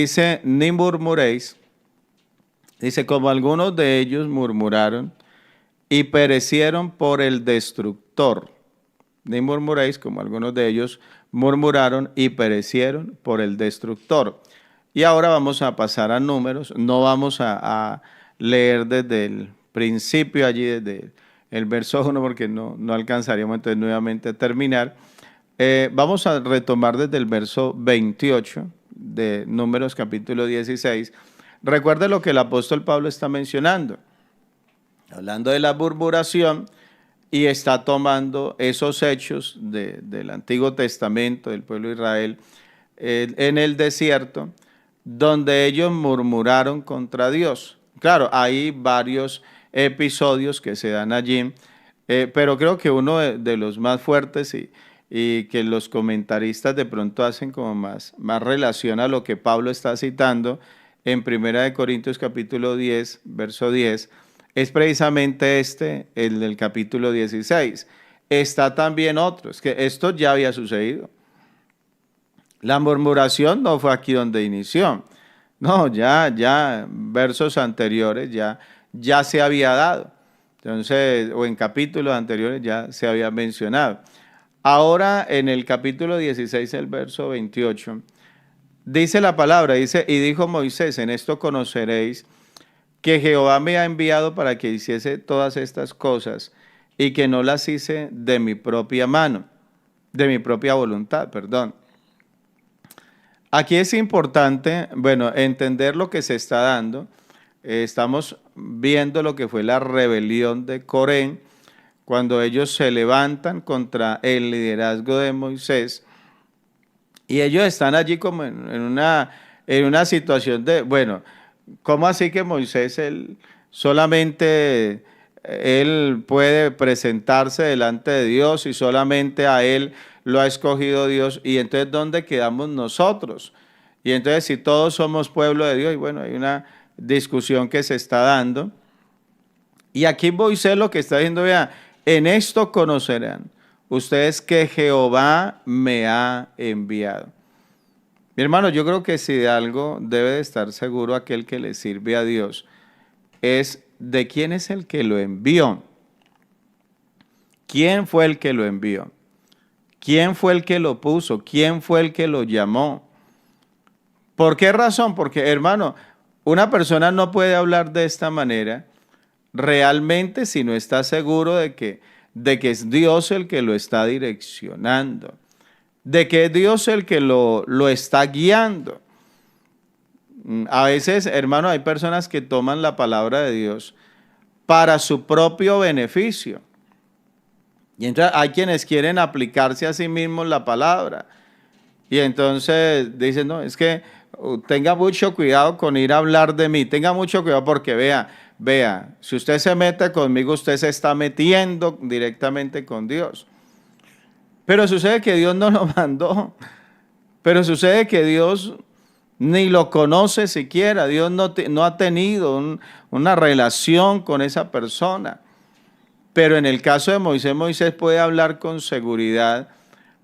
Dice, ni murmuréis. Dice, como algunos de ellos murmuraron y perecieron por el destructor. Ni murmuréis, como algunos de ellos murmuraron y perecieron por el destructor. Y ahora vamos a pasar a números. No vamos a leer desde el principio allí, desde el verso 1, porque no alcanzaríamos entonces nuevamente a terminar. Vamos a retomar desde el verso 28 de Números capítulo 16. Recuerde lo que el apóstol Pablo está mencionando, hablando de la murmuración, y está tomando esos hechos del Antiguo Testamento, del pueblo de Israel, en el desierto, donde ellos murmuraron contra Dios. Claro, hay varios episodios que se dan allí, pero creo que uno de los más fuertes y que los comentaristas de pronto hacen como más relación a lo que Pablo está citando en 1 Corintios capítulo 10, verso 10, es precisamente el del capítulo 16. Está también otro, es que esto ya había sucedido. La murmuración no fue aquí donde inició, no, ya versos anteriores ya se había dado, entonces, o en capítulos anteriores ya se había mencionado. Ahora en el capítulo 16, el verso 28, dice la palabra, dice, y dijo Moisés, en esto conoceréis que Jehová me ha enviado para que hiciese todas estas cosas y que no las hice de mi propia mano, de mi propia voluntad, perdón. Aquí es importante, bueno, entender lo que se está dando. Estamos viendo lo que fue la rebelión de Coré, cuando ellos se levantan contra el liderazgo de Moisés, y ellos están allí como en una situación de, bueno, ¿cómo así que Moisés solamente él puede presentarse delante de Dios y solamente a él lo ha escogido Dios? Y entonces, ¿dónde quedamos nosotros? Y entonces, si todos somos pueblo de Dios, y bueno, hay una discusión que se está dando. Y aquí Moisés lo que está diciendo, vea, en esto conocerán ustedes que Jehová me ha enviado. Mi hermano, yo creo que si de algo debe de estar seguro aquel que le sirve a Dios, es de quién es el que lo envió. ¿Quién fue el que lo envió? ¿Quién fue el que lo puso? ¿Quién fue el que lo llamó? ¿Por qué razón? Porque, hermano, una persona no puede hablar de esta manera realmente si no está seguro de que es Dios el que lo está direccionando, de que es Dios el que lo está guiando. A veces, hermano, hay personas que toman la palabra de Dios para su propio beneficio. Y entonces hay quienes quieren aplicarse a sí mismos la palabra. Y entonces dicen, no, es que tenga mucho cuidado con ir a hablar de mí. Tenga mucho cuidado porque vea, si usted se mete conmigo, usted se está metiendo directamente con Dios. Pero sucede que Dios no lo mandó. Pero sucede que Dios ni lo conoce siquiera. Dios no ha tenido una relación con esa persona. Pero en el caso de Moisés, Moisés puede hablar con seguridad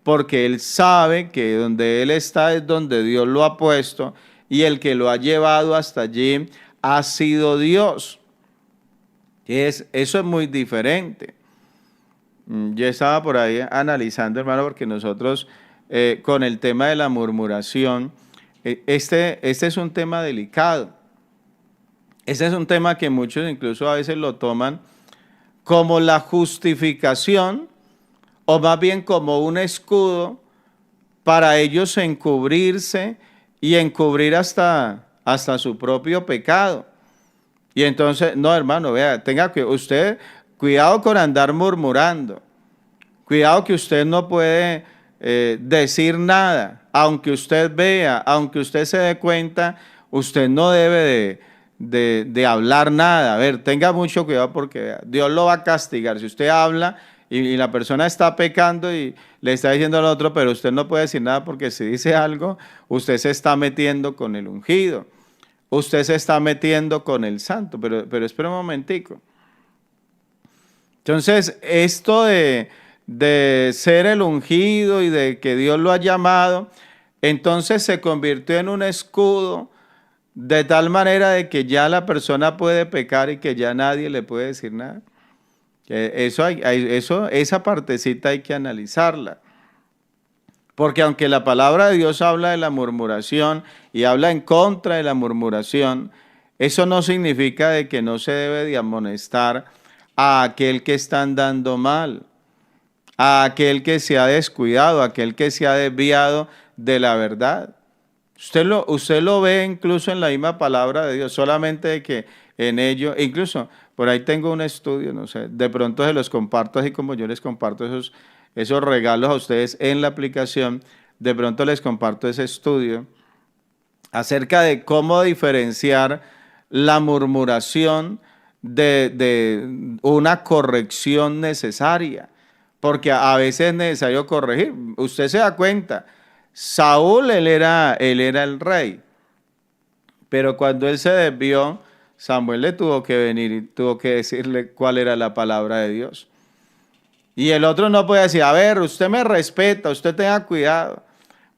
porque él sabe que donde él está es donde Dios lo ha puesto y el que lo ha llevado hasta allí ha sido Dios. Eso es muy diferente. Yo estaba por ahí analizando, hermano, porque nosotros con el tema de la murmuración, este es un tema delicado. Este es un tema que muchos incluso a veces lo toman como la justificación o más bien como un escudo para ellos encubrirse y encubrir hasta su propio pecado. Y entonces, no, hermano, vea, tenga que usted cuidado con andar murmurando. Cuidado que usted no puede decir nada. Aunque usted vea, aunque usted se dé cuenta, usted no debe de hablar nada. A ver, tenga mucho cuidado porque vea, Dios lo va a castigar. Si usted habla y la persona está pecando y le está diciendo al otro, pero usted no puede decir nada porque si dice algo, usted se está metiendo con el ungido. Usted se está metiendo con el santo, pero espera un momentico. Entonces, esto de ser el ungido y de que Dios lo ha llamado, entonces se convirtió en un escudo de tal manera de que ya la persona puede pecar y que ya nadie le puede decir nada. Esa partecita hay que analizarla. Porque aunque la palabra de Dios habla de la murmuración y habla en contra de la murmuración, eso no significa de que no se debe de amonestar a aquel que está andando mal, a aquel que se ha descuidado, a aquel que se ha desviado de la verdad. Usted lo ve incluso en la misma palabra de Dios, solamente de que en ello, incluso por ahí tengo un estudio, no sé, de pronto se los comparto así como yo les comparto esos regalos a ustedes en la aplicación, de pronto les comparto ese estudio acerca de cómo diferenciar la murmuración de una corrección necesaria, porque a veces es necesario corregir. Usted se da cuenta, Saúl, él era el rey, pero cuando él se desvió, Samuel le tuvo que venir y tuvo que decirle cuál era la palabra de Dios. Y el otro no puede decir, a ver, usted me respeta, usted tenga cuidado,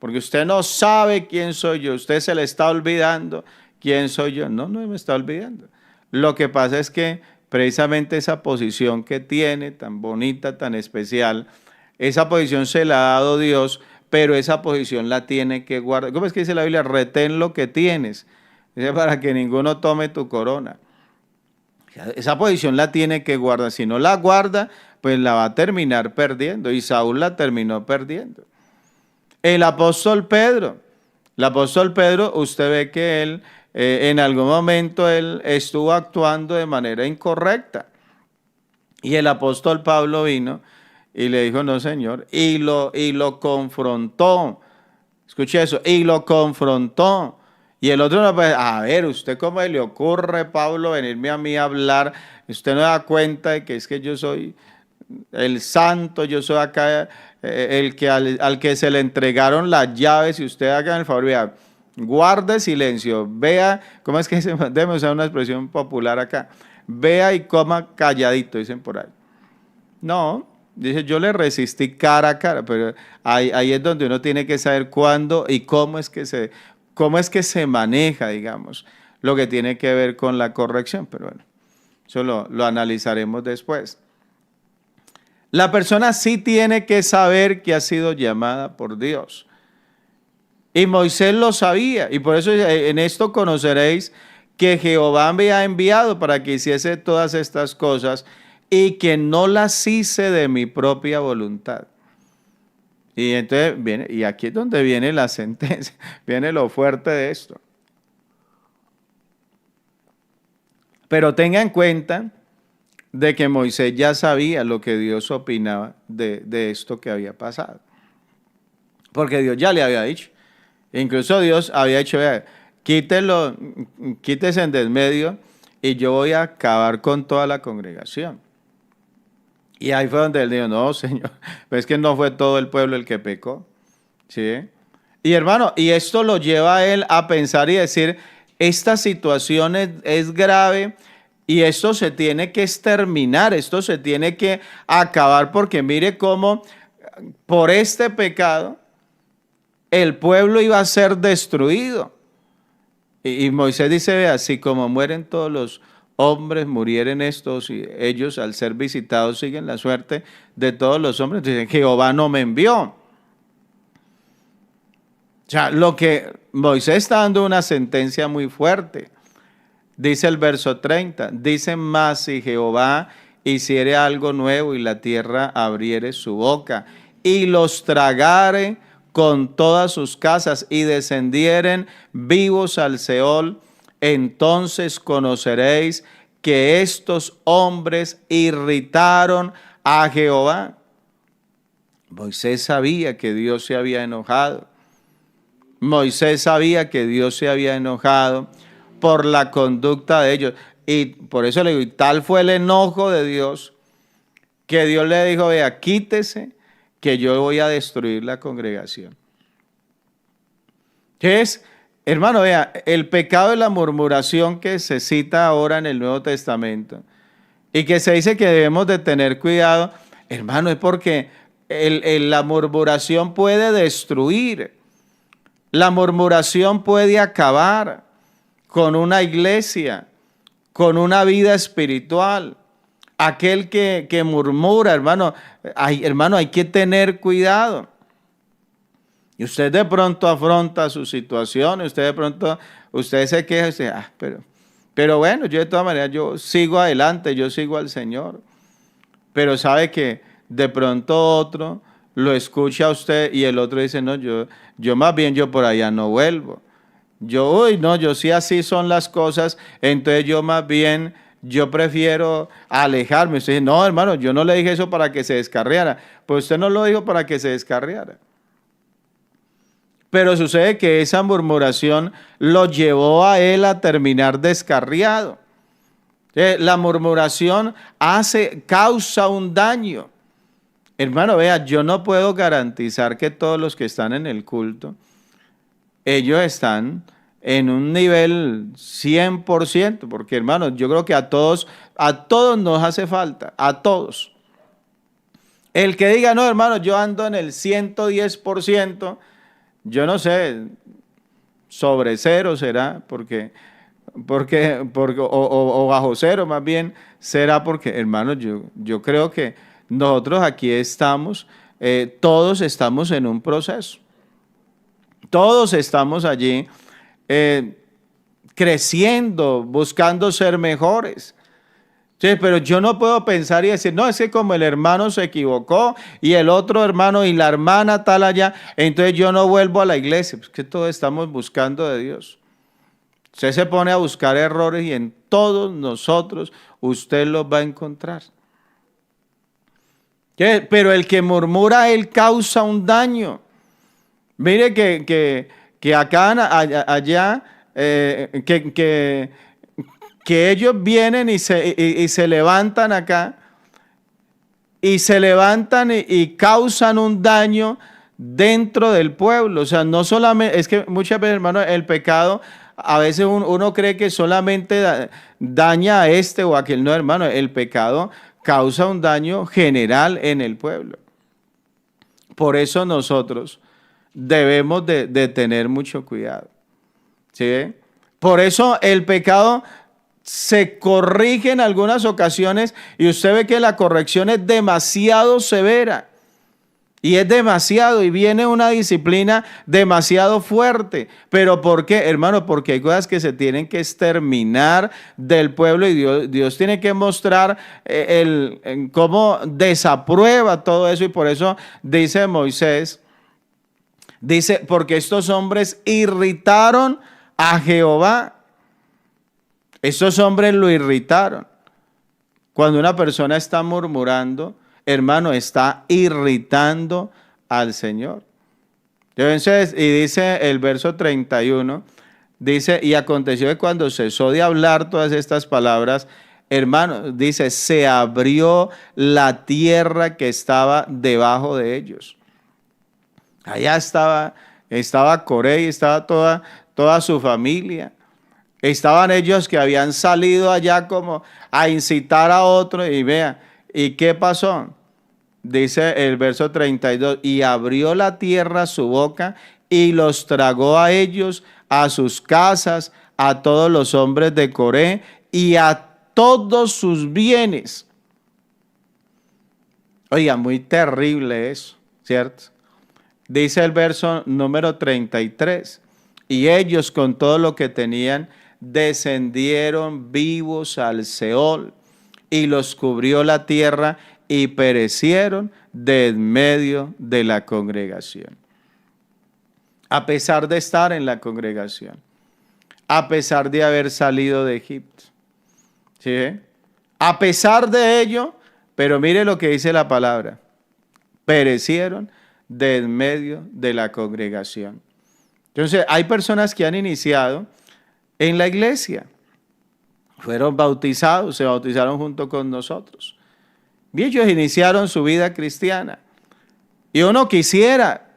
porque usted no sabe quién soy yo, usted se le está olvidando quién soy yo. No, no me está olvidando. Lo que pasa es que precisamente esa posición que tiene, tan bonita, tan especial, esa posición se la ha dado Dios, pero esa posición la tiene que guardar. ¿Cómo es que dice la Biblia? Retén lo que tienes, dice, para que ninguno tome tu corona. Esa posición la tiene que guardar. Si no la guarda, pues la va a terminar perdiendo. Y Saúl la terminó perdiendo. El apóstol Pedro, usted ve que él en algún momento él estuvo actuando de manera incorrecta. Y el apóstol Pablo vino y le dijo, no, señor, y lo confrontó. Escuche eso, y lo confrontó. Y el otro no puede, a ver, ¿usted cómo le ocurre, Pablo, venirme a mí a hablar? Usted no da cuenta de que es que yo soy el santo, yo soy acá el que al que se le entregaron las llaves, y usted haga el favor, vea, guarde silencio, vea, ¿cómo es que dice? Déjeme usar una expresión popular acá, vea y coma calladito, dicen por ahí. No, dice, yo le resistí cara a cara, pero ahí es donde uno tiene que saber cuándo y cómo es que se maneja, digamos, lo que tiene que ver con la corrección, pero bueno, eso lo analizaremos después. La persona sí tiene que saber que ha sido llamada por Dios. Y Moisés lo sabía, y por eso en esto conoceréis que Jehová me ha enviado para que hiciese todas estas cosas y que no las hice de mi propia voluntad. Y entonces viene, y aquí es donde viene la sentencia, viene lo fuerte de esto. Pero tenga en cuenta de que Moisés ya sabía lo que Dios opinaba de esto que había pasado. Porque Dios ya le había dicho. Incluso Dios había dicho, vea, quítese en desmedio y yo voy a acabar con toda la congregación. Y ahí fue donde él dijo, no, Señor, pues es que no fue todo el pueblo el que pecó. ¿Sí? Y hermano, y esto lo lleva a él a pensar y decir, esta situación es grave y esto se tiene que exterminar, esto se tiene que acabar, porque mire cómo por este pecado el pueblo iba a ser destruido. Y Moisés dice, vea, así como mueren todos los hombres, murieren estos, y ellos al ser visitados siguen la suerte de todos los hombres. Dicen, Jehová no me envió. O sea, lo que Moisés está dando una sentencia muy fuerte. Dice el verso 30, dice más, si Jehová hiciere algo nuevo y la tierra abriere su boca y los tragare con todas sus casas y descendieren vivos al Seol, entonces conoceréis que estos hombres irritaron a Jehová. Moisés sabía que Dios se había enojado. Moisés sabía que Dios se había enojado por la conducta de ellos. Y por eso le digo, y tal fue el enojo de Dios, que Dios le dijo, vea, quítese, que yo voy a destruir la congregación. ¿Qué es? Hermano, vea, el pecado de la murmuración que se cita ahora en el Nuevo Testamento y que se dice que debemos de tener cuidado, hermano, es porque la murmuración puede destruir. La murmuración puede acabar con una iglesia, con una vida espiritual. Aquel que murmura, hermano, hay que tener cuidado. Y usted de pronto afronta su situación, usted se queja, usted, pero bueno, yo de todas maneras, yo sigo adelante, yo sigo al Señor. Pero sabe que de pronto otro lo escucha a usted y el otro dice, no, yo más bien yo por allá no vuelvo. Yo sí así son las cosas, entonces yo más bien, yo prefiero alejarme. Usted dice, no, hermano, yo no le dije eso para que se descarriara. Pues usted no lo dijo para que se descarriara. Pero sucede que esa murmuración lo llevó a él a terminar descarriado. La murmuración causa un daño. Hermano, vea, yo no puedo garantizar que todos los que están en el culto, ellos están en un nivel 100%, porque hermano, yo creo que a todos nos hace falta, a todos. El que diga, no, hermano, yo ando en el 110%, yo no sé, sobre cero será, o bajo cero más bien, será porque, hermano, yo creo que nosotros aquí estamos, todos estamos en un proceso. Todos estamos allí creciendo, buscando ser mejores. Sí, pero yo no puedo pensar y decir, no, es que como el hermano se equivocó y el otro hermano y la hermana tal allá, entonces yo no vuelvo a la iglesia. Pues que todos estamos buscando de Dios. Usted se pone a buscar errores y en todos nosotros usted los va a encontrar. Pero el que murmura, él causa un daño. Mire que acá, allá, que ellos vienen y se levantan acá, y se levantan y causan un daño dentro del pueblo. O sea, no solamente, es que muchas veces, hermano, el pecado, a veces uno cree que solamente daña a este o a aquel. No, hermano, el pecado causa un daño general en el pueblo. Por eso nosotros debemos de tener mucho cuidado. ¿Sí? Por eso el pecado se corrige en algunas ocasiones y usted ve que la corrección es demasiado severa. Y es demasiado, y viene una disciplina demasiado fuerte. ¿Pero por qué, hermano? Porque hay cosas que se tienen que exterminar del pueblo y Dios tiene que mostrar cómo desaprueba todo eso. Y por eso dice Moisés, porque estos hombres irritaron a Jehová. Estos hombres lo irritaron. Cuando una persona está murmurando, hermano, está irritando al Señor. Entonces, y dice el verso 31, dice, y aconteció que cuando cesó de hablar todas estas palabras, hermano, dice, se abrió la tierra que estaba debajo de ellos. Allá estaba Coré y estaba toda su familia. Estaban ellos que habían salido allá como a incitar a otro y vea, ¿y qué pasó? Dice el verso 32, y abrió la tierra su boca y los tragó a ellos, a sus casas, a todos los hombres de Coré y a todos sus bienes. Oiga, muy terrible eso, ¿cierto? Dice el verso número 33, y ellos con todo lo que tenían descendieron vivos al Seol y los cubrió la tierra y perecieron de en medio de la congregación. A pesar de estar en la congregación, a pesar de haber salido de Egipto, ¿sí? A pesar de ello, pero mire lo que dice la palabra, perecieron de en medio de la congregación. Entonces, hay personas que han iniciado en la iglesia, fueron bautizados, se bautizaron junto con nosotros. Y ellos iniciaron su vida cristiana. Y uno quisiera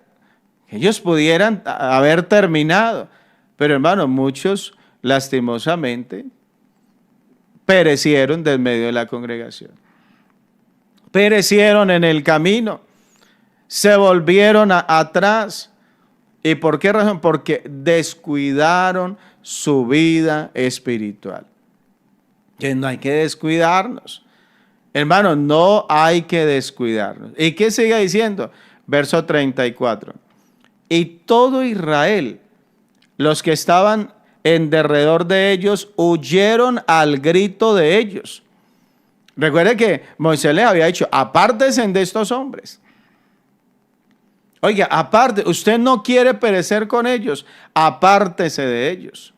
que ellos pudieran haber terminado. Pero hermano, muchos lastimosamente perecieron del medio de la congregación. Perecieron en el camino. Se volvieron atrás. ¿Y por qué razón? Porque descuidaron su vida espiritual. Que no hay que descuidarnos. Hermanos, no hay que descuidarnos. ¿Y qué sigue diciendo? Verso 34. Y todo Israel, los que estaban en derredor de ellos, huyeron al grito de ellos. Recuerde que Moisés les había dicho, apártense de estos hombres. Oiga, aparte, usted no quiere perecer con ellos, apártese de ellos.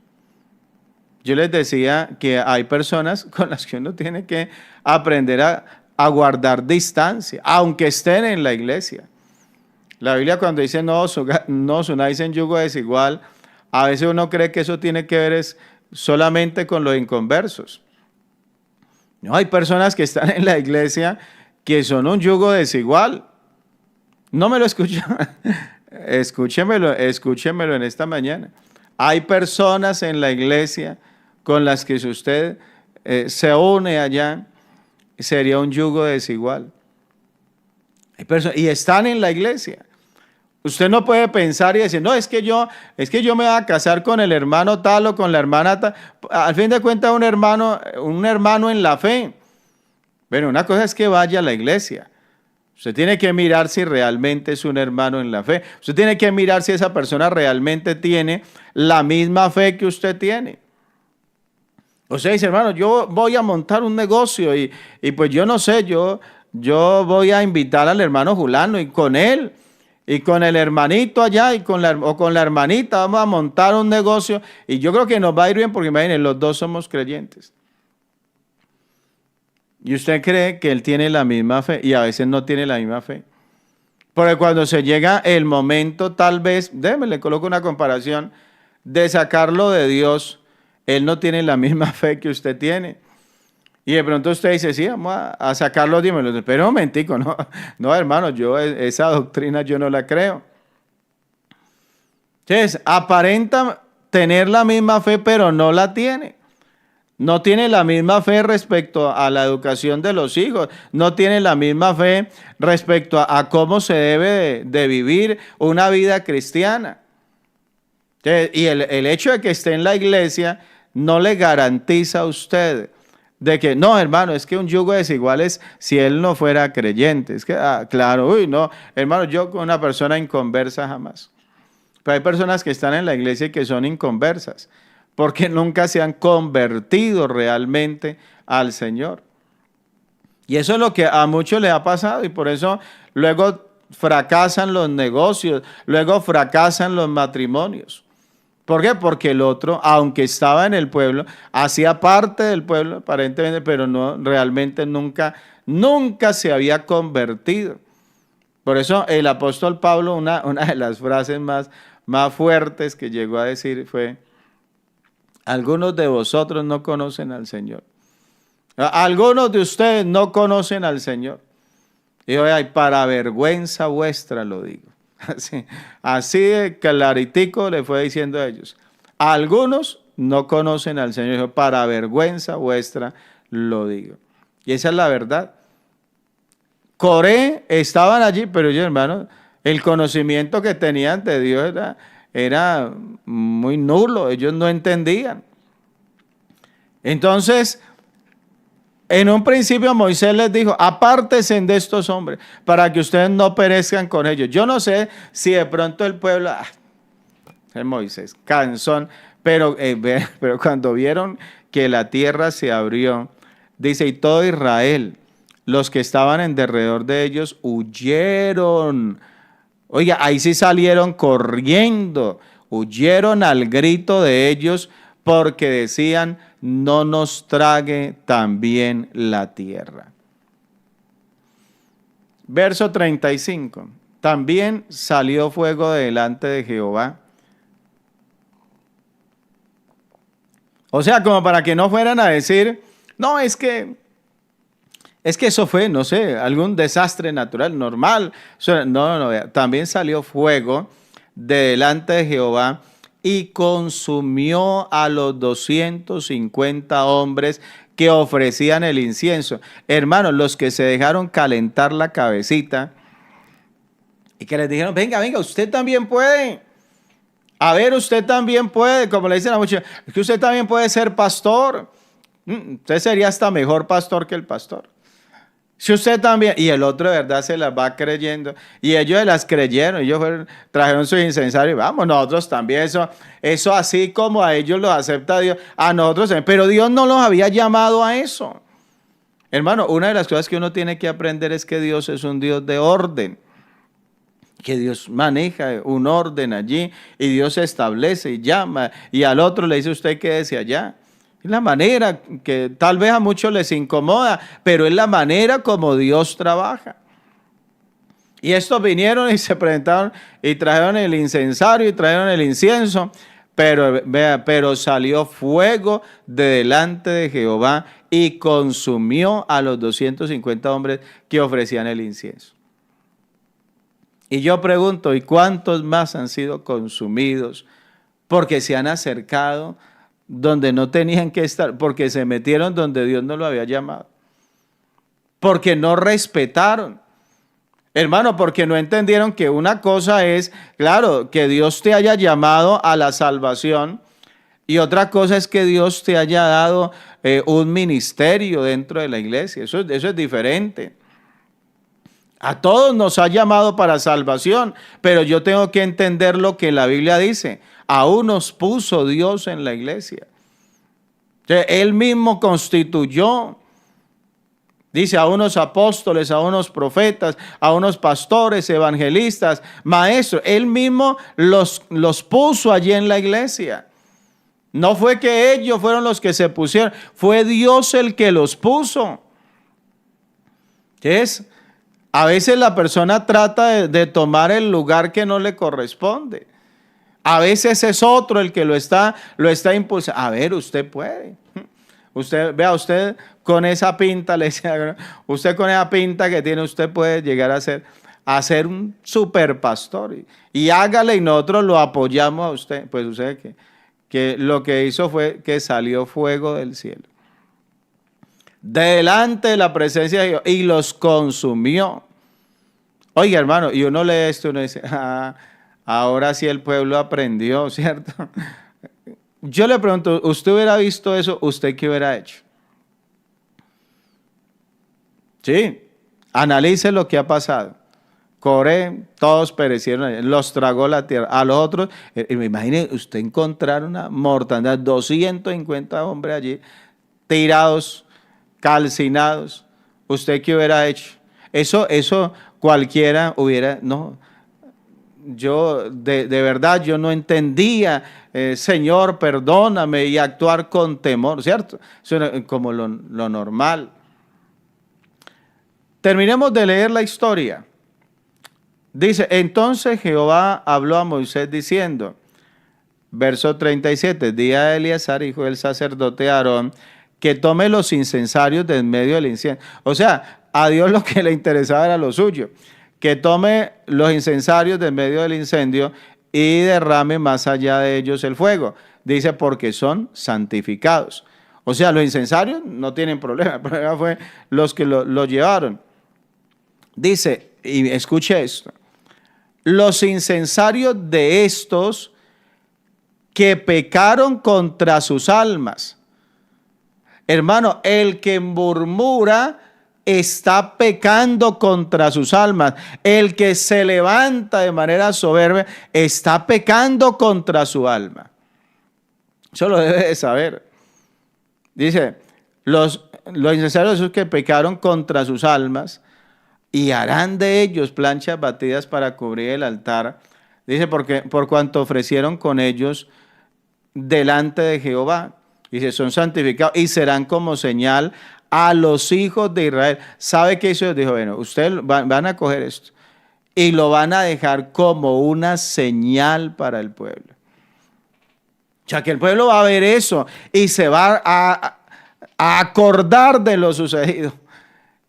Yo les decía que hay personas con las que uno tiene que aprender a guardar distancia, aunque estén en la iglesia. La Biblia cuando dice no os unáis en yugo desigual, a veces uno cree que eso tiene que ver solamente con los inconversos. No, hay personas que están en la iglesia que son un yugo desigual. No me lo escucha. Escúchemelo en esta mañana. Hay personas en la iglesia con las que si usted se une allá, sería un yugo desigual. Hay personas, y están en la iglesia. Usted no puede pensar y decir, no, es que yo me voy a casar con el hermano tal o con la hermana tal. Al fin de cuentas, un hermano en la fe. Bueno, una cosa es que vaya a la iglesia. Usted tiene que mirar si realmente es un hermano en la fe. Usted tiene que mirar si esa persona realmente tiene la misma fe que usted tiene. Usted dice, hermano, yo voy a montar un negocio y pues yo no sé, yo voy a invitar al hermano Julano y con él y con el hermanito allá o con la hermanita vamos a montar un negocio y yo creo que nos va a ir bien porque imagínense, los dos somos creyentes. Y usted cree que él tiene la misma fe y a veces no tiene la misma fe. Porque cuando se llega el momento, tal vez, le coloco una comparación, de sacarlo de Dios, él no tiene la misma fe que usted tiene. Y de pronto usted dice, sí, vamos a sacarlo, dímelo. Pero un momentico, no, hermano, esa doctrina yo no la creo. Entonces, aparenta tener la misma fe, pero no la tiene. No tiene la misma fe respecto a la educación de los hijos. No tiene la misma fe respecto a cómo se debe de vivir una vida cristiana. Y el hecho de que esté en la iglesia no le garantiza a usted de que, no, hermano, es que un yugo desigual es si él no fuera creyente. Es que, claro, no, hermano, yo con una persona inconversa jamás. Pero hay personas que están en la iglesia y que son inconversas, porque nunca se han convertido realmente al Señor. Y eso es lo que a muchos les ha pasado y por eso luego fracasan los negocios, luego fracasan los matrimonios. ¿Por qué? Porque el otro, aunque estaba en el pueblo, hacía parte del pueblo aparentemente, pero no, realmente nunca se había convertido. Por eso el apóstol Pablo, una de las frases más fuertes que llegó a decir fue: algunos de vosotros no conocen al Señor. Algunos de ustedes no conocen al Señor. Y hoy, para vergüenza vuestra lo digo. Así de claritico le fue diciendo a ellos. Algunos no conocen al Señor. Dijo, para vergüenza vuestra lo digo. Y esa es la verdad. Coré estaban allí, pero yo, hermano, el conocimiento que tenían de Dios era muy nulo, ellos no entendían. Entonces, en un principio Moisés les dijo, apártense de estos hombres para que ustedes no perezcan con ellos. Yo no sé si de pronto el pueblo, es Moisés, cansón, pero cuando vieron que la tierra se abrió, dice, y todo Israel, los que estaban en derredor de ellos, huyeron. Oiga, ahí sí salieron corriendo, huyeron al grito de ellos porque decían, no nos trague también la tierra. Verso 35. También salió fuego delante de Jehová. O sea, como para que no fueran a decir, no, es que eso fue, no sé, algún desastre natural, normal. No, también salió fuego de delante de Jehová y consumió a los 250 hombres que ofrecían el incienso. Hermanos, los que se dejaron calentar la cabecita y que les dijeron, venga, usted también puede. A ver, usted también puede, como le dicen a muchos, es que usted también puede ser pastor. Usted sería hasta mejor pastor que el pastor. Si usted también, y el otro de verdad se las va creyendo, y ellos se las creyeron, ellos trajeron sus incensarios, vamos, nosotros también, eso así como a ellos los acepta Dios, a nosotros también, pero Dios no los había llamado a eso. Hermano, una de las cosas que uno tiene que aprender es que Dios es un Dios de orden, que Dios maneja un orden allí, y Dios establece y llama, y al otro le dice usted quédese allá. Es la manera que tal vez a muchos les incomoda, pero es la manera como Dios trabaja. Y estos vinieron y se presentaron y trajeron el incensario y trajeron el incienso, pero vea, pero salió fuego de delante de Jehová y consumió a los 250 hombres que ofrecían el incienso. Y yo pregunto, ¿y cuántos más han sido consumidos porque se han acercado donde no tenían que estar, porque se metieron donde Dios no lo había llamado, porque no respetaron, hermano, porque no entendieron que una cosa es, claro, que Dios te haya llamado a la salvación, y otra cosa es que Dios te haya dado un ministerio dentro de la iglesia. Eso es diferente. A todos nos ha llamado para salvación, pero yo tengo que entender lo que la Biblia dice. A unos puso Dios en la iglesia. Él mismo constituyó, dice, a unos apóstoles, a unos profetas, a unos pastores, evangelistas, maestros. Él mismo los puso allí en la iglesia. No fue que ellos fueron los que se pusieron, fue Dios el que los puso. A veces la persona trata de tomar el lugar que no le corresponde. A veces es otro el que lo está impulsando. A ver, usted puede. Usted, vea, usted con esa pinta, usted con esa pinta que tiene, usted puede llegar a ser un super pastor. Y hágale, y nosotros lo apoyamos a usted. Pues usted que lo que hizo fue que salió fuego del cielo delante de la presencia de Dios y los consumió. Oiga, hermano, y uno lee esto y uno dice, ahora sí el pueblo aprendió, ¿cierto? Yo le pregunto, ¿usted hubiera visto eso? ¿Usted qué hubiera hecho? Sí, analice lo que ha pasado. Coré, todos perecieron, los tragó la tierra. A los otros, imagine usted encontrar una mortandad, 250 hombres allí, tirados, calcinados. ¿Usted qué hubiera hecho? Eso cualquiera hubiera, no. Yo, de verdad, yo no entendía, Señor, perdóname, y actuar con temor, ¿cierto? Eso era como lo normal. Terminemos de leer la historia. Dice, entonces Jehová habló a Moisés diciendo, verso 37, di a Eleazar, hijo del sacerdote Aarón, que tome los incensarios de en medio del incienso. O sea, a Dios lo que le interesaba era lo suyo. Que tome los incensarios de en medio del incendio y derrame más allá de ellos el fuego. Dice, porque son santificados. O sea, los incensarios no tienen problema. El problema fue los que lo llevaron. Dice, y escuche esto, los incensarios de estos que pecaron contra sus almas. Hermano, el que murmura está pecando contra sus almas. El que se levanta de manera soberbia está pecando contra su alma. Eso lo debe de saber. Dice, los incensarios esos que pecaron contra sus almas, y harán de ellos planchas batidas para cubrir el altar. Dice, porque por cuanto ofrecieron con ellos delante de Jehová. Dice, son santificados y serán como señal a los hijos de Israel. ¿Sabe qué hizo? Dijo, bueno, ustedes van a coger esto y lo van a dejar como una señal para el pueblo. O sea, que el pueblo va a ver eso y se va a acordar de lo sucedido.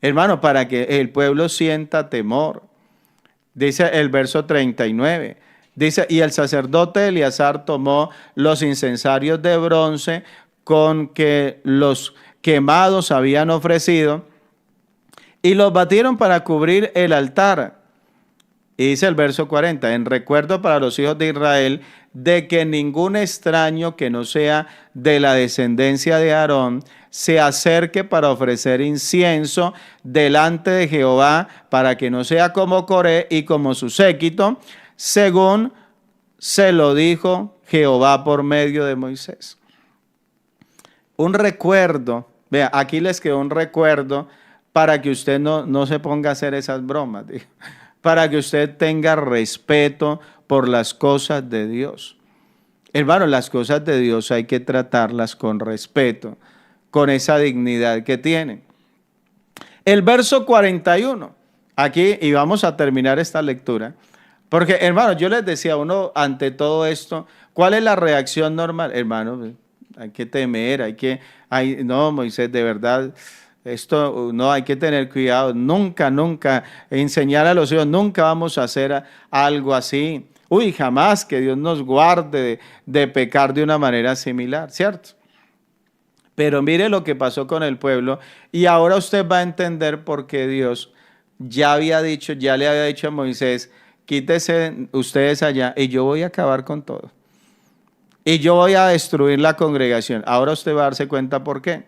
Hermano, para que el pueblo sienta temor. Dice el verso 39. Dice, y el sacerdote Eleazar tomó los incensarios de bronce con que los quemados habían ofrecido y los batieron para cubrir el altar. Y dice el verso 40, en recuerdo para los hijos de Israel de que ningún extraño que no sea de la descendencia de Aarón se acerque para ofrecer incienso delante de Jehová, para que no sea como Coré y como su séquito, según se lo dijo Jehová por medio de Moisés. Un recuerdo, vea, aquí les quedó un recuerdo para que usted no se ponga a hacer esas bromas, digo, para que usted tenga respeto por las cosas de Dios. Hermano, las cosas de Dios hay que tratarlas con respeto, con esa dignidad que tienen. El verso 41, aquí, y vamos a terminar esta lectura, porque hermano, yo les decía, uno ante todo esto, ¿cuál es la reacción normal? Hermano, hay que temer, no, Moisés, de verdad, esto no, hay que tener cuidado, nunca enseñar a los hijos, nunca vamos a hacer algo así. Uy, jamás, que Dios nos guarde de pecar de una manera similar, ¿cierto? Pero mire lo que pasó con el pueblo y ahora usted va a entender por qué Dios ya le había dicho a Moisés, quítese ustedes allá y yo voy a acabar con todo. Y yo voy a destruir la congregación. Ahora usted va a darse cuenta por qué.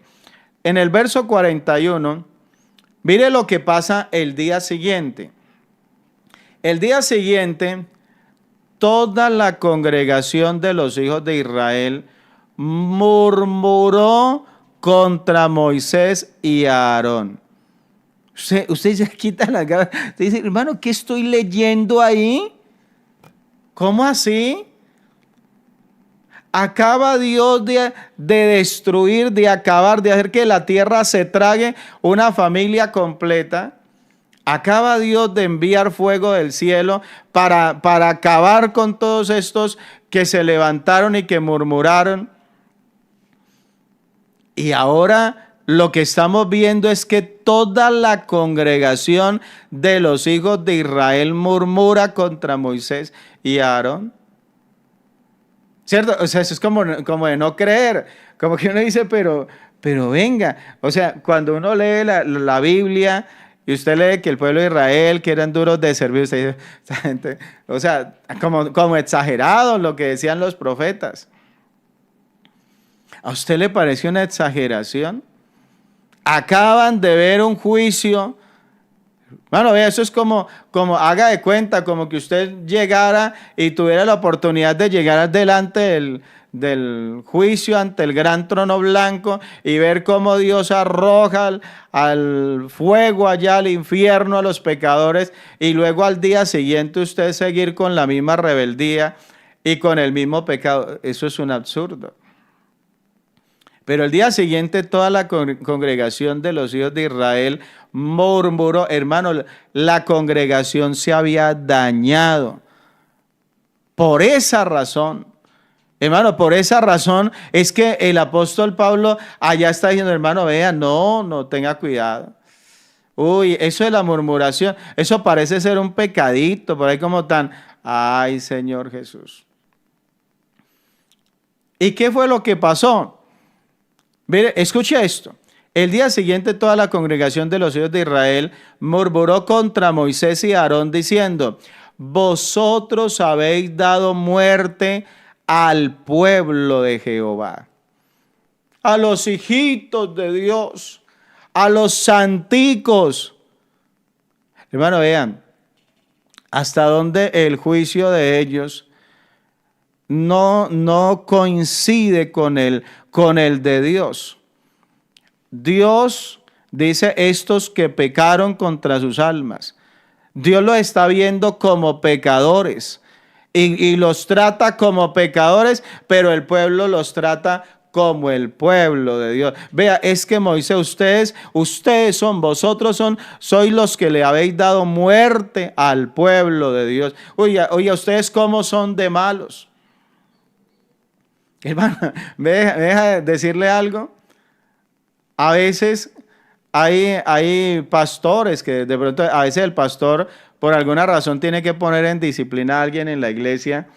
En el verso 41, mire lo que pasa el día siguiente. El día siguiente, toda la congregación de los hijos de Israel murmuró contra Moisés y Aarón. Usted se quita la cara. Usted dice, hermano, ¿qué estoy leyendo ahí? ¿Cómo así? Acaba Dios de destruir, de acabar, de hacer que la tierra se trague una familia completa. Acaba Dios de enviar fuego del cielo para acabar con todos estos que se levantaron y que murmuraron. Y ahora lo que estamos viendo es que toda la congregación de los hijos de Israel murmura contra Moisés y Aarón. ¿Cierto? O sea, eso es como de no creer. Como que uno dice, pero venga. O sea, cuando uno lee la Biblia y usted lee que el pueblo de Israel, que eran duros de servir, usted dice, esta gente, o sea, como exagerado lo que decían los profetas. ¿A usted le parece una exageración? Acaban de ver un juicio. Bueno, vea, eso es como haga de cuenta, como que usted llegara y tuviera la oportunidad de llegar delante del juicio ante el gran trono blanco y ver cómo Dios arroja al fuego allá, al infierno, a los pecadores, y luego al día siguiente usted seguir con la misma rebeldía y con el mismo pecado. Eso es un absurdo. Pero el día siguiente toda la congregación de los hijos de Israel murmuró. Hermano, la congregación se había dañado. Por esa razón, hermano, por esa razón es que el apóstol Pablo allá está diciendo, hermano, vea, no tenga cuidado. Uy, eso de la murmuración, eso parece ser un pecadito, por ahí como tan, ay, Señor Jesús. ¿Y qué fue lo que pasó? Mire, escuche esto. El día siguiente toda la congregación de los hijos de Israel murmuró contra Moisés y Aarón diciendo, vosotros habéis dado muerte al pueblo de Jehová, a los hijitos de Dios, a los santicos. Hermano, vean, hasta dónde el juicio de ellos no coincide con el de Dios. Dios dice estos que pecaron contra sus almas. Dios los está viendo como pecadores y los trata como pecadores, pero el pueblo los trata como el pueblo de Dios. Vea, es que Moisés, vosotros sois los que le habéis dado muerte al pueblo de Dios. Oye, ustedes cómo son de malos. Hermano, ¿me deja decirle algo? A veces hay pastores que de pronto, a veces el pastor por alguna razón tiene que poner en disciplina a alguien en la iglesia.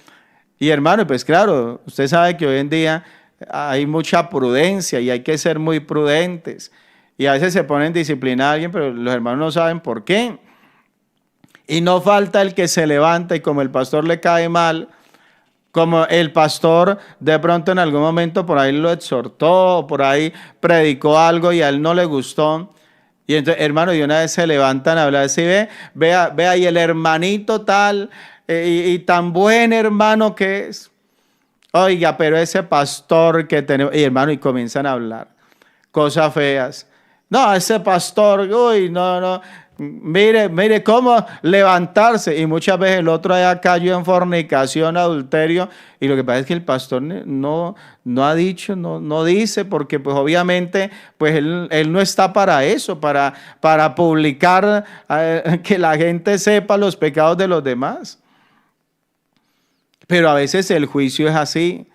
Y hermano, pues claro, usted sabe que hoy en día hay mucha prudencia y hay que ser muy prudentes. Y a veces se pone en disciplina a alguien, pero los hermanos no saben por qué. Y no falta el que se levanta y como el pastor le cae mal, como el pastor de pronto en algún momento por ahí lo exhortó, por ahí predicó algo y a él no le gustó. Y entonces, hermano, y una vez se levantan a hablar así, vea, y el hermanito tal, y tan buen hermano que es. Oiga, pero ese pastor que tenemos, y hermano, y comienzan a hablar cosas feas. No, ese pastor, uy, no. Mire cómo levantarse. Y muchas veces el otro allá cayó en fornicación, adulterio. Y lo que pasa es que el pastor no ha dicho, no dice, porque pues obviamente pues él no está para eso, para publicar, que la gente sepa los pecados de los demás. Pero a veces el juicio es así.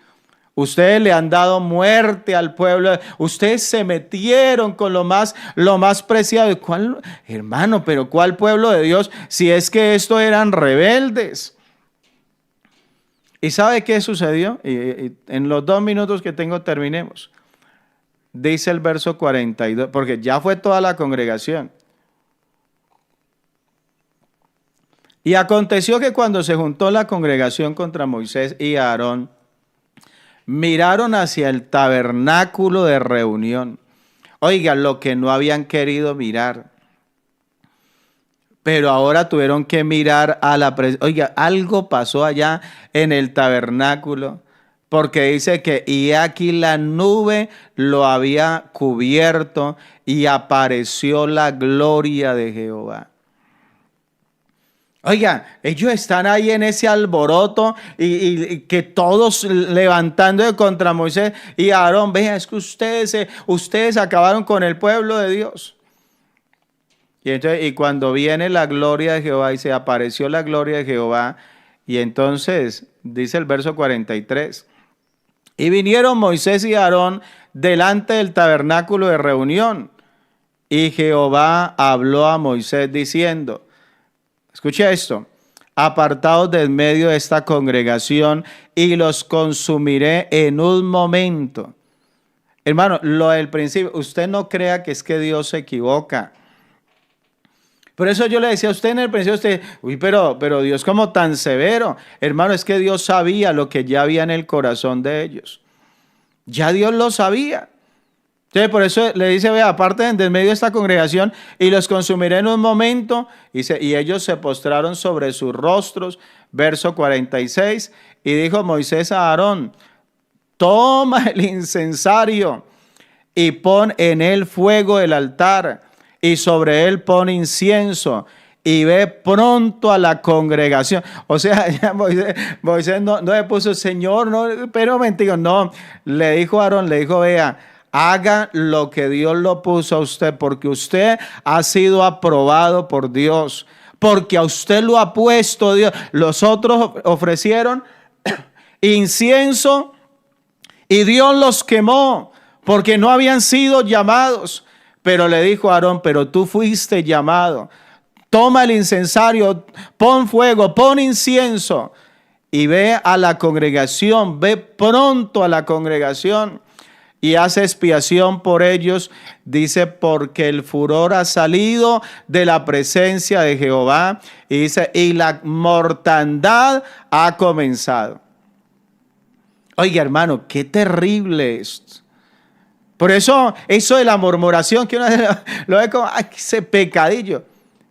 Ustedes le han dado muerte al pueblo. Ustedes se metieron con lo más preciado. ¿Cuál, hermano, pero cuál pueblo de Dios? Si es que estos eran rebeldes. ¿Y sabe qué sucedió? Y en los 2 minutos que tengo terminemos. Dice el verso 42, porque ya fue toda la congregación. Y aconteció que cuando se juntó la congregación contra Moisés y Aarón, miraron hacia el tabernáculo de reunión. Oigan, lo que no habían querido mirar. Pero ahora tuvieron que mirar a la presencia. Oiga, algo pasó allá en el tabernáculo. Porque dice que y aquí la nube lo había cubierto y apareció la gloria de Jehová. Oiga, ellos están ahí en ese alboroto y que todos levantando contra Moisés y Aarón. Vean, es que ustedes acabaron con el pueblo de Dios. Y cuando viene la gloria de Jehová y se apareció la gloria de Jehová, y entonces dice el verso 43, y vinieron Moisés y Aarón delante del tabernáculo de reunión, y Jehová habló a Moisés diciendo, escucha esto, apartados de en medio de esta congregación y los consumiré en un momento. Hermano, lo del principio, usted no crea que es que Dios se equivoca. Por eso yo le decía a usted en el principio, pero Dios como tan severo. Hermano, es que Dios sabía lo que ya había en el corazón de ellos. Ya Dios lo sabía. Entonces, por eso le dice, vea, aparte de en medio de esta congregación y los consumiré en un momento. Y ellos se postraron sobre sus rostros. Verso 46. Y dijo Moisés a Aarón, toma el incensario y pon en él fuego del altar y sobre él pon incienso y ve pronto a la congregación. O sea, ya Moisés no le puso, Señor, no, pero mentira, no. Le dijo a Aarón, le dijo, vea, haga lo que Dios lo puso a usted, porque usted ha sido aprobado por Dios, porque a usted lo ha puesto Dios. Los otros ofrecieron incienso y Dios los quemó, porque no habían sido llamados. Pero le dijo a Aarón, pero tú fuiste llamado. Toma el incensario, pon fuego, pon incienso y ve a la congregación, ve pronto a la congregación y hace expiación por ellos. Dice, porque el furor ha salido de la presencia de Jehová. Y dice, y la mortandad ha comenzado. Oiga, hermano, qué terrible esto. Por eso de la murmuración, que uno lo ve como, ay, ese pecadillo.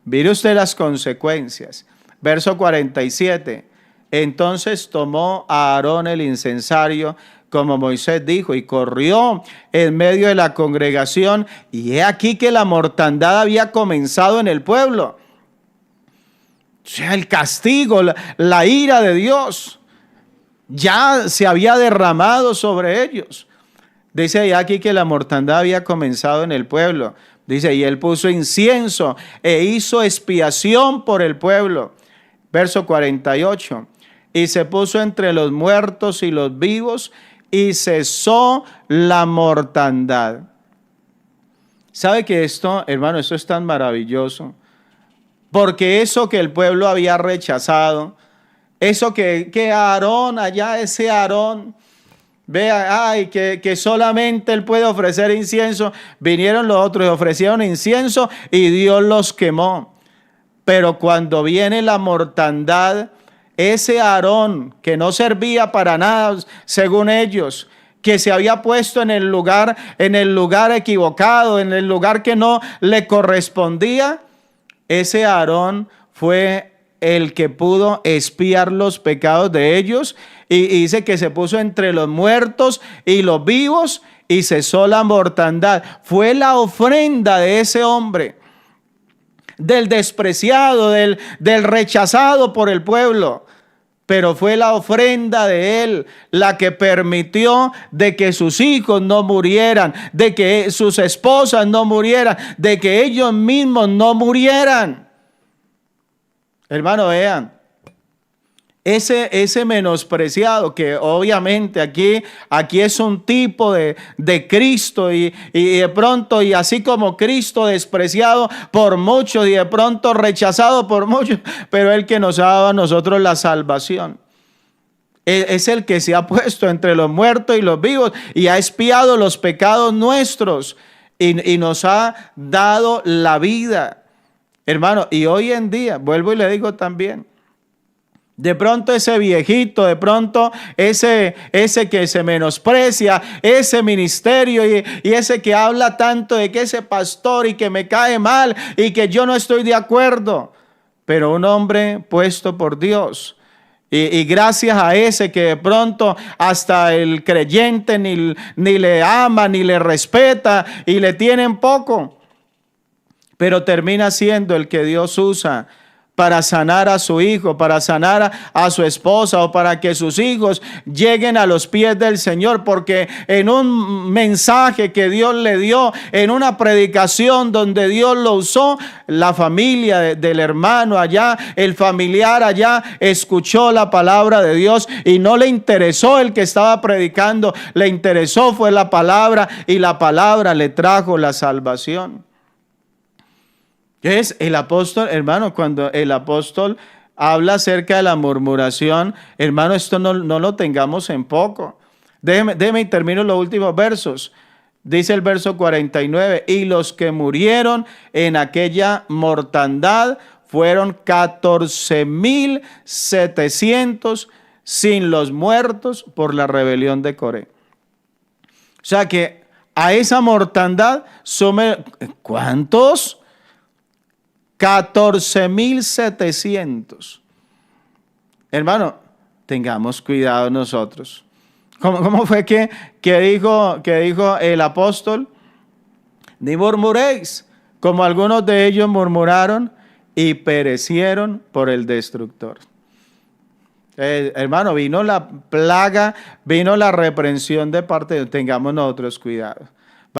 Mire usted las consecuencias. Verso 47. Entonces tomó a Aarón el incensario, como Moisés dijo, y corrió en medio de la congregación. Y he aquí que la mortandad había comenzado en el pueblo. O sea, el castigo, la ira de Dios ya se había derramado sobre ellos. Dice ahí aquí que la mortandad había comenzado en el pueblo. Dice, y él puso incienso e hizo expiación por el pueblo. Verso 48. Y se puso entre los muertos y los vivos y cesó la mortandad. ¿Sabe que esto, hermano, esto es tan maravilloso? Porque eso que el pueblo había rechazado, eso que Aarón, allá ese Aarón, vea, ay, que solamente él puede ofrecer incienso. Vinieron los otros y ofrecieron incienso y Dios los quemó. Pero cuando viene la mortandad, ese Aarón que no servía para nada, según ellos, que se había puesto en el lugar equivocado, en el lugar que no le correspondía, ese Aarón fue el que pudo expiar los pecados de ellos, y dice que se puso entre los muertos y los vivos y cesó la mortandad. Fue la ofrenda de ese hombre, del despreciado, del rechazado por el pueblo. Pero fue la ofrenda de él la que permitió de que sus hijos no murieran, de que sus esposas no murieran, de que ellos mismos no murieran. Hermano, vean, ese menospreciado, que obviamente aquí es un tipo de Cristo, y de pronto, y así como Cristo despreciado por muchos y de pronto rechazado por muchos, pero el que nos ha dado a nosotros la salvación. Es el que se ha puesto entre los muertos y los vivos y ha expiado los pecados nuestros y nos ha dado la vida. Hermano, y hoy en día, vuelvo y le digo también, de pronto ese viejito, de pronto ese que se menosprecia, ese ministerio y ese que habla tanto de que ese pastor y que me cae mal y que yo no estoy de acuerdo, pero un hombre puesto por Dios. Y gracias a ese que de pronto hasta el creyente ni le ama, ni le respeta y le tienen poco, pero termina siendo el que Dios usa para sanar a su hijo, para sanar a su esposa, o para que sus hijos lleguen a los pies del Señor, porque en un mensaje que Dios le dio, en una predicación donde Dios lo usó, la familia del hermano allá, el familiar allá, escuchó la palabra de Dios y no le interesó el que estaba predicando, le interesó fue la palabra, y la palabra le trajo la salvación. Es el apóstol, hermano, cuando el apóstol habla acerca de la murmuración, hermano, esto no lo tengamos en poco. Déjeme y termino los últimos versos. Dice el verso 49, y los que murieron en aquella mortandad fueron 14,700 sin los muertos por la rebelión de Coré. O sea que a esa mortandad sume, ¿cuántos? 14,700. Hermano, tengamos cuidado nosotros. ¿Cómo fue que dijo el apóstol? Ni murmuréis, como algunos de ellos murmuraron y perecieron por el destructor. Hermano, vino la plaga, vino la reprensión de parte de Dios. Tengamos nosotros cuidado.